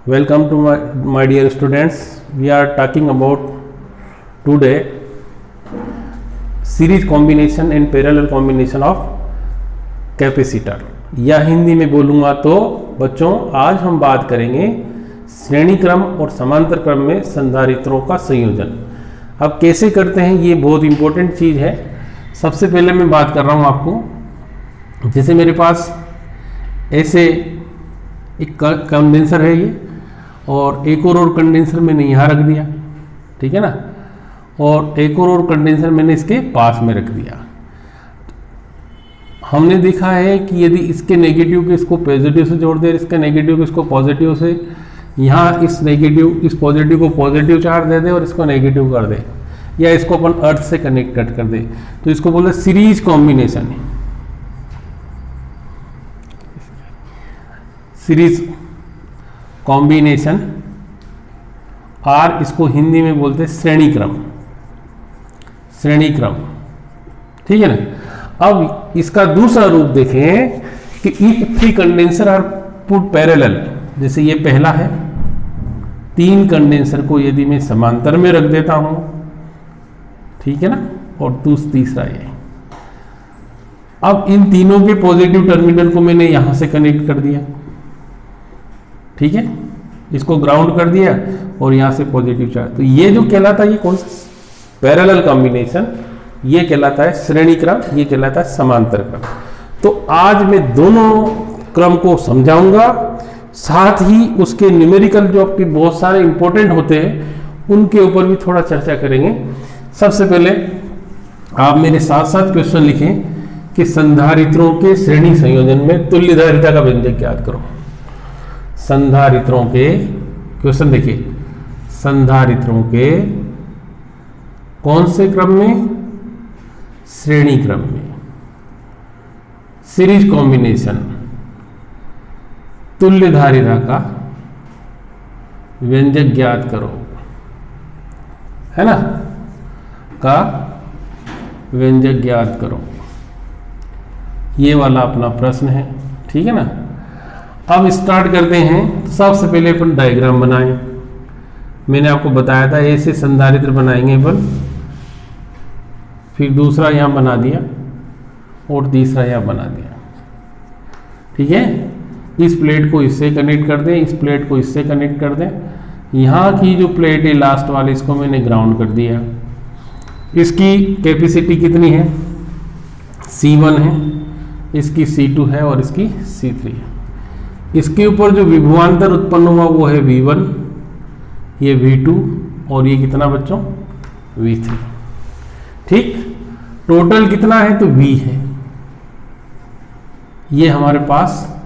Welcome to my dear students. We are talking about today series combination and parallel combination of capacitor. या हिंदी में बोलूँगा तो बच्चों आज हम बात करेंगे श्रेणी क्रम और समांतर क्रम में संधारित्रों का संयोजन। अब कैसे करते हैं ये बहुत इंपॉर्टेंट चीज़ है। सबसे पहले मैं बात कर रहा हूँ आपको, जैसे मेरे पास ऐसे एक कंडेंसर है ये, और एक और कंडेंसर मैंने यहाँ रख दिया, ठीक है ना, और एक और कंडेंसर मैंने इसके पास में रख दिया। हमने देखा है कि यदि इसके नेगेटिव को इसको पॉजिटिव से जोड़ दे, इसके नेगेटिव को इसको पॉजिटिव से, यहाँ इस नेगेटिव इस पॉजिटिव को पॉजिटिव चार्ज दे दे और इसको नेगेटिव कर दे, या इसको अपन अर्थ से कनेक्ट कर दे, तो इसको बोलते हैं सीरीज कॉम्बिनेशन। सीरीज कॉम्बिनेशन और इसको हिंदी में बोलते हैं श्रेणी क्रम। श्रेणी क्रम, ठीक है ना। अब इसका दूसरा रूप देखें कि if three condenser are put parallel, जैसे ये पहला है, तीन कंडेंसर को यदि मैं समांतर में रख देता हूं, ठीक है ना, और तीसरा ये। अब इन तीनों के पॉजिटिव टर्मिनल को मैंने यहां से कनेक्ट कर दिया, ठीक है, इसको ग्राउंड कर दिया और यहां से पॉजिटिव चार्ज, तो ये जो कहलाता है ये कौन सा पैरेलल कॉम्बिनेशन, ये कहलाता है श्रेणी क्रम, ये कहलाता है समांतर क्रम। तो आज मैं दोनों क्रम को समझाऊंगा, साथ ही उसके न्यूमेरिकल जो आपके बहुत सारे इंपॉर्टेंट होते हैं उनके ऊपर भी थोड़ा चर्चा करेंगे। सबसे पहले आप मेरे साथ साथ क्वेश्चन लिखें कि संधारित्रों के श्रेणी संयोजन में तुल्यधारिता का व्यंजक याद करो। संधारित्रों के क्वेश्चन देखिए, संधारित्रों के कौन से क्रम में? श्रेणी क्रम में। सीरीज कॉम्बिनेशन, तुल्यधारिता का व्यंजक ज्ञात करो, है ना, का व्यंजक ज्ञात करो, ये वाला अपना प्रश्न है, ठीक है ना। अब स्टार्ट करते हैं। तो सबसे पहले अपन डायग्राम बनाएं। मैंने आपको बताया था ऐसे संधारित्र बनाएंगे अपन, फिर दूसरा यहाँ बना दिया और तीसरा यहाँ बना दिया, ठीक है। इस प्लेट को इससे कनेक्ट कर दें, इस प्लेट को इससे कनेक्ट कर दें। यहाँ की जो प्लेट है लास्ट वाली, इसको मैंने ग्राउंड कर दिया। इसकी कैपेसिटी कितनी है? C1 है, इसकी C2 है और इसकी C3 है। इसके ऊपर जो विभवांतर उत्पन्न हुआ वो है V1, ये V2 और ये कितना बच्चों? V3, ठीक। टोटल कितना है? तो V है। ये हमारे पास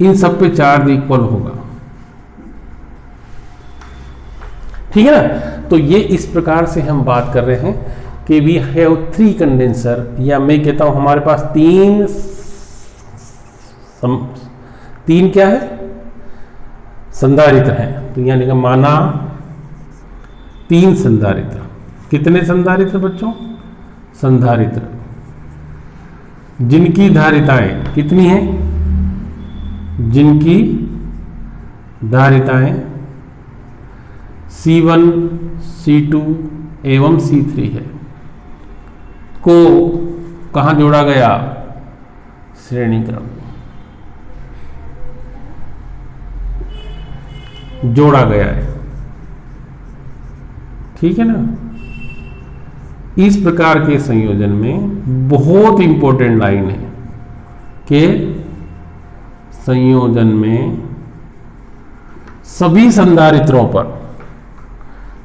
इन सब पे चार्ज इक्वल होगा, ठीक है ना। तो ये इस प्रकार से हम बात कर रहे हैं कि वी हैव थ्री कंडेंसर, या मैं कहता हूं हमारे पास तीन क्या है? संधारित्र हैं। तो यानी कि माना तीन संधारित्र। कितने संधारित्र बच्चों? संधारित्र जिनकी धारिताएं कितनी हैं? जिनकी धारिताएं C1, C2 एवं C3 है, को कहां जोड़ा गया? श्रेणी क्रम जोड़ा गया है, ठीक है ना। इस प्रकार के संयोजन में बहुत इंपॉर्टेंट लाइन है कि संयोजन में सभी संधारित्रों पर,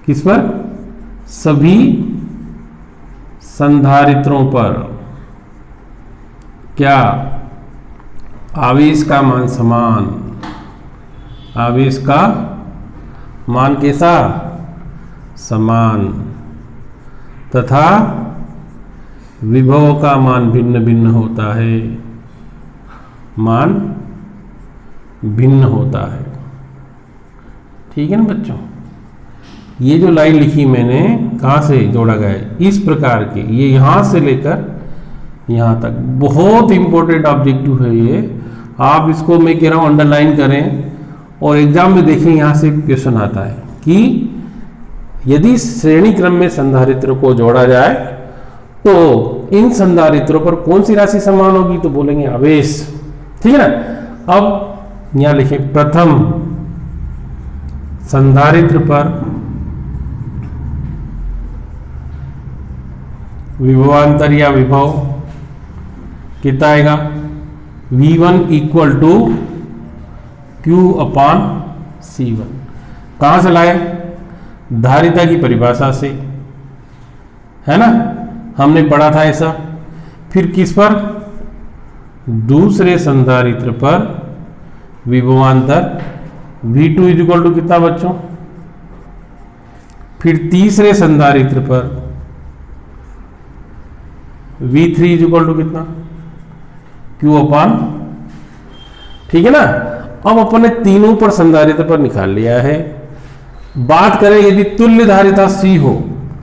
किस पर? सभी संधारित्रों पर क्या? आवेश का मान समान। आवेश का मान कैसा? समान, तथा विभव का मान भिन्न भिन्न होता है। मान भिन्न होता है, ठीक है ना बच्चों। ये जो लाइन लिखी मैंने, कहाँ से जोड़ा गया है? इस प्रकार के, ये यहाँ से लेकर यहाँ तक बहुत इंपॉर्टेंट ऑब्जेक्टिव है ये। आप इसको मैं कह रहा हूँ अंडरलाइन करें और एग्जाम में देखिए यहाँ से क्वेश्चन आता है कि यदि श्रेणी क्रम में संधारित्र को जोड़ा जाए तो इन संधारित्रों पर कौन सी राशि समान होगी, तो बोलेंगे आवेश। ठीक है ना। अब यहां लिखें प्रथम संधारित्र पर विभवांतर या विभव कितना आएगा, V1 equal to Q upon C1। कहां से लाए, धारिता की परिभाषा से, है ना, हमने पढ़ा था ऐसा। फिर किस पर, दूसरे संधारित्र पर विभवांतर V2 इक्वल टू कितना बच्चों, फिर तीसरे संधारित्र पर V3 इक्वल टू कितना, Q अपान। ठीक है ना। अब अपन ने तीनों पर संधारित्र पर निकाल लिया है। बात करें यदि तुल्य धारिता C हो,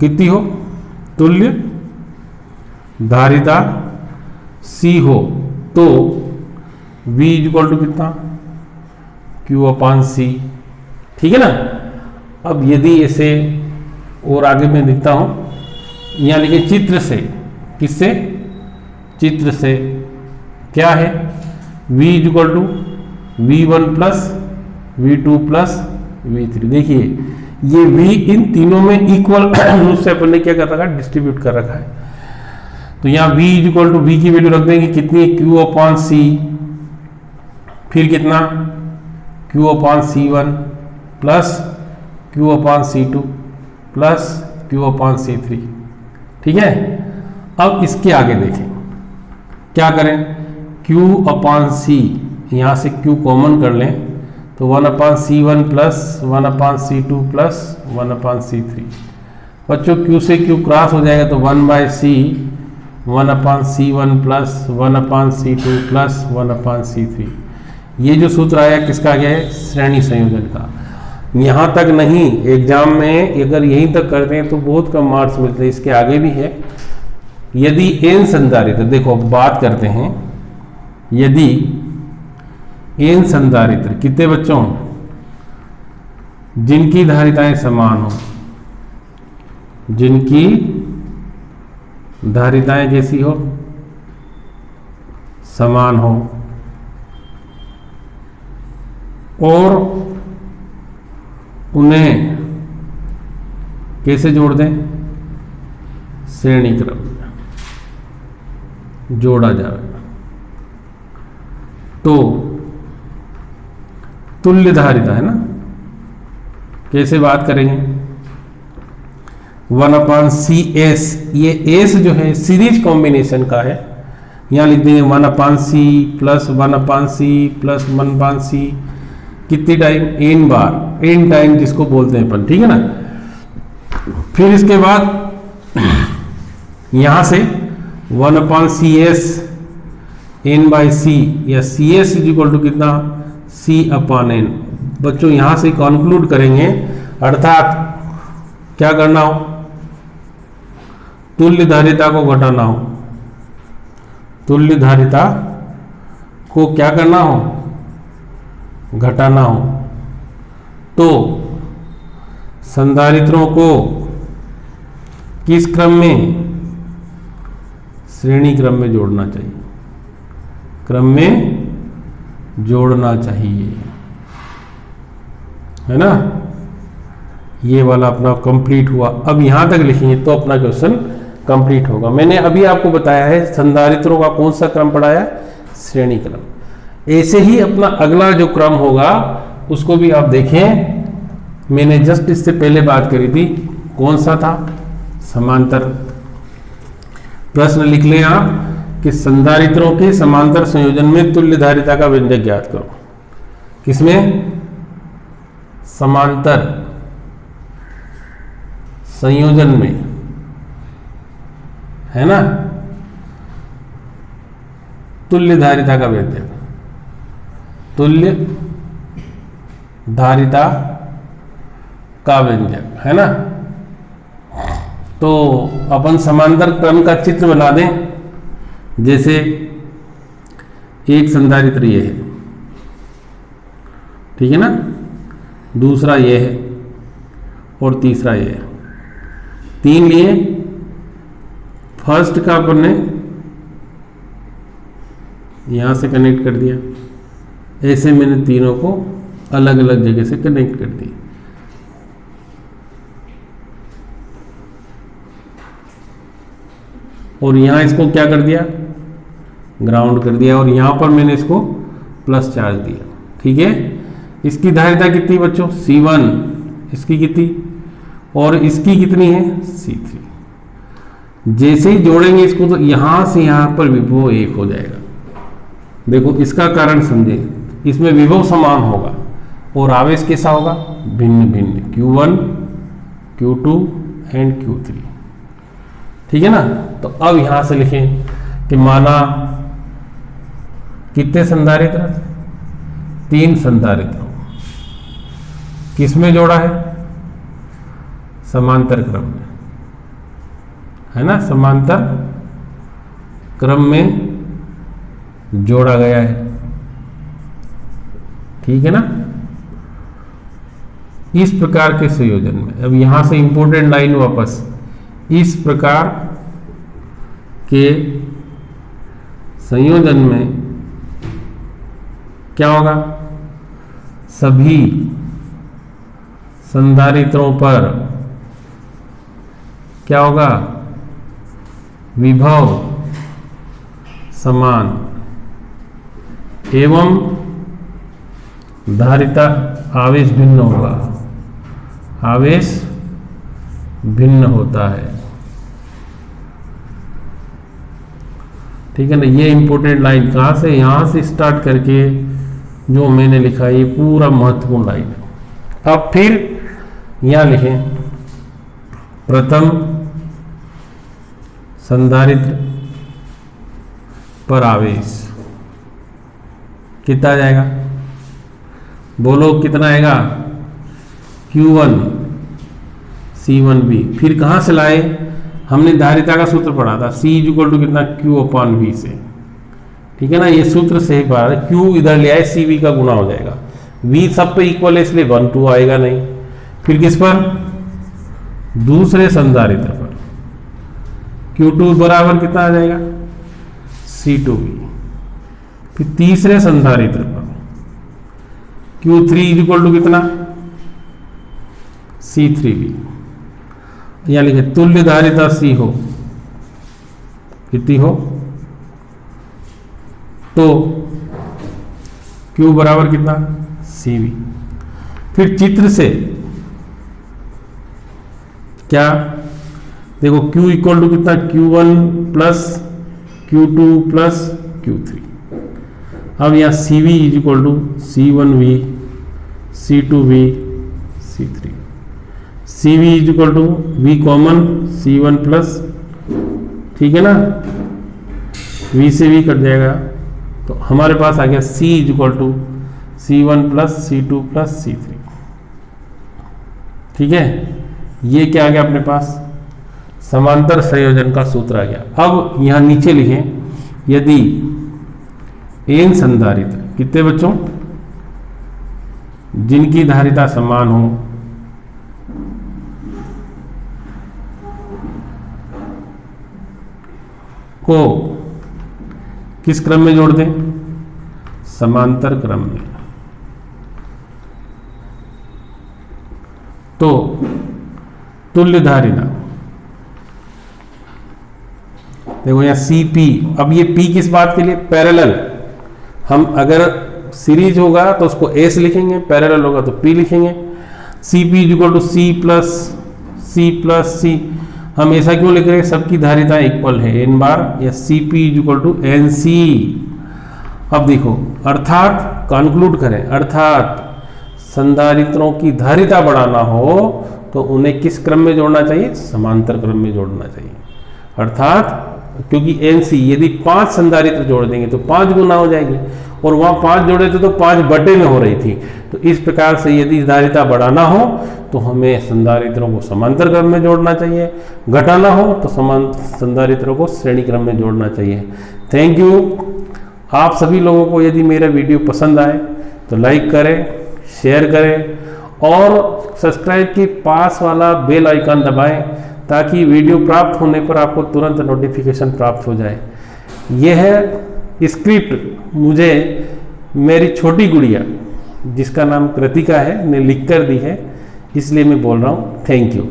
कितनी हो, तुल्य धारिता C हो तो V इक्वल टू कितना, Q अपान C। ठीक है ना। अब यदि इसे और आगे मैं लिखता हूं, यहां लिखे चित्र से, किससे, चित्र से क्या है, V equal to V1 plus V2 plus V3। देखिए ये V इन तीनों में इक्वल रूप से अपन ने क्या कर रखा है, डिस्ट्रीब्यूट कर रखा है। तो यहाँ V इक्वल टू V की वैल्यू रख देंगे कितनी, Q अपान C, फिर कितना Q अपान C1 प्लस Q अपान C2 प्लस Q अपान C3। ठीक है। अब इसके आगे देखें क्या करें, Q अपान C, यहाँ से Q कॉमन कर लें तो 1 अपान C1 प्लस 1 अपान C2 प्लस 1 अपान C3। बच्चों Q से Q क्रॉस हो जाएगा तो 1 बाय C 1 अपान C1 प्लस 1 अपान C2 प्लस 1 अपान C3। ये जो सूत्र आया किसका गया है, श्रेणी संयोजन का। यहाँ तक नहीं, एग्जाम में अगर यहीं तक करते हैं तो बहुत कम मार्क्स मिलते हैं। इसके आगे भी है, यदि n संधारित्र, देखो बात करते हैं, यदि n संधारित्र कितने बच्चों, जिनकी धारिताएं समान हो, जिनकी धारिताएं कैसी हो, समान हो, और उन्हें कैसे जोड़ दें, श्रेणी क्रम में जोड़ा जाए तो तुल्य धारिता, है ना। कैसे बात करेंगे, 1 अपान सी एस, ये एस जो है सीरीज कॉम्बिनेशन का है, यहाँ लिख देंगे 1 upon C plus 1 upon C plus 1 upon सी, कितनी टाइम, n बार, n टाइम जिसको बोलते हैं अपन। ठीक है ना। फिर इसके बाद यहां से 1 upon C S n by C, या C S is equal to कितना, c अपान n। बच्चों यहां से कंक्लूड करेंगे, अर्थात क्या करना हो, तुल्य धारिता को घटाना हो, तुल्य धारिता को क्या करना हो, घटाना हो, तो संधारित्रों को किस क्रम में, श्रेणी क्रम में जोड़ना चाहिए, क्रम में जोड़ना चाहिए, है ना। ये वाला अपना कंप्लीट हुआ। अब यहां तक लिखेंगे तो अपना क्वेश्चन कंप्लीट होगा। मैंने अभी आपको बताया है संधारित्रों का कौन सा क्रम पढ़ाया, श्रेणी क्रम। ऐसे ही अपना अगला जो क्रम होगा उसको भी आप देखें। मैंने जस्ट इससे पहले बात करी थी, कौन सा था, समांतर। प्रश्न लिख लें आप कि संधारित्रों के समांतर संयोजन में तुल्य धारिता का व्यंजक ज्ञात करो। किसमें, समांतर संयोजन में, है ना, तुल्य धारिता का व्यंजक, तुल्य धारिता का व्यंजक, है ना। तो अपन समांतर क्रम का चित्र बना दें। जैसे एक संधारित्र ये है ठीक है ना, दूसरा ये है और तीसरा ये है। 3 लिए, फर्स्ट का अपन ने यहां से कनेक्ट कर दिया, ऐसे मैंने तीनों को अलग अलग जगह से कनेक्ट कर दिया। और यहां इसको क्या कर दिया, ग्राउंड कर दिया, और यहां पर मैंने इसको प्लस चार्ज दिया। ठीक है, इसकी धारिता कितनी बच्चों, C1, इसकी कितनी, और इसकी कितनी है, C3। जैसे ही जोड़ेंगे इसको तो यहां से यहां पर विभव 1 हो जाएगा। देखो इसका कारण समझे, इसमें विभव समान होगा और आवेश कैसा होगा, भिन्न भिन्न, Q1, Q2 एंड Q3। ठीक है ना। तो अब यहां से लिखें कि माना कितने संधारित्र, 3 संधारित्रों, किसमें जोड़ा है, समांतर क्रम में, है ना, समांतर क्रम में जोड़ा गया है। ठीक है ना। इस प्रकार के संयोजन में, अब यहां से इंपॉर्टेंट लाइन वापस, इस प्रकार के संयोजन में क्या होगा, सभी संधारित्रों पर क्या होगा, विभव समान एवं धारिता, आवेश भिन्न होगा, आवेश भिन्न होता है। ठीक है ना। ये इंपॉर्टेंट लाइन कहां से, यहां से स्टार्ट करके जो मैंने लिखा, ये पूरा महत्वपूर्ण लाइन है। अब फिर यहां लिखें, प्रथम संधारित्र पर आवेश कितना आ जाएगा, बोलो कितना आएगा, Q1 C1V। फिर कहां से लाए, हमने धारिता का सूत्र पढ़ा था, C = कितना, Q/V से। ठीक है ना, ये सूत्र से ही पढ़ा है। Q इधर ले आए, CV का गुना हो जाएगा, V सब पे इक्वल है इसलिए 1 2 आएगा नहीं। फिर किस पर, दूसरे संधारित्र पर, Q2 बराबर कितना आ जाएगा, C2V। फिर तीसरे संधारित्र पर Q3 = कितना, C3V। यहां लिखे तुल्य धारिता C हो, कितनी हो, तो Q बराबर कितना, CV। फिर चित्र से क्या, देखो Q = कितना, Q1 + Q2 + Q3। अब यहाँ CV = C1V, C2V, C3। CV = V common, C1 plus, ठीक है ना, V से V कट जाएगा, तो हमारे पास आ गया C = C1 + C2 + C3। ठीक है, ये क्या आ गया अपने पास, समांतर संयोजन का सूत्र आ गया। अब यहां नीचे लिखें, यदि n संधारित्र, कितने बच्चों, जिनकी धारिता समान हो, को किस क्रम में जोड़ दें, समांतर क्रम में, तो तुल्य धारिता, देखो यहाँ CP, अब ये P किस बात के लिए, पैरेलल। हम अगर सीरीज होगा तो उसको S लिखेंगे, पैरेलल होगा तो P लिखेंगे। CP = C+C+C। हम ऐसा क्यों लिख रहे हैं, सबकी धारिता इक्वल है n बार, या CP = NC। अब देखो, अर्थात कंक्लूड करें, अर्थात संधारित्रों की धारिता बढ़ाना हो तो उन्हें किस क्रम में जोड़ना चाहिए, समांतर क्रम में जोड़ना चाहिए। अर्थात क्योंकि NC, यदि 5 संधारित्र जोड़ देंगे तो 5 गुना हो जाएगी, और वहां 5 जोड़े थे तो 5 बटे में हो रही थी। तो इस प्रकार से यदि धारिता बढ़ाना हो तो हमें संधारित्रों को समांतर क्रम में जोड़ना चाहिए, घटाना हो तो संधारित्रों को श्रेणी क्रम में जोड़ना चाहिए। Thank you. आप सभी लोगों को यदि मेरा वीडियो पसंद आए तो लाइक करें, शेयर करें और सब्सक्राइब के पास वाला बेल आइकन दबाएं ताकि वीडियो प्राप्त होने पर आपको तुरंत नोटिफिकेशन प्राप्त हो जाए। यह स्क्रिप्ट मुझे मेरी छोटी गुड़िया जिसका नाम कृतिका है ने लिख कर दी है, इसलिए मैं बोल रहा हूँ। Thank you.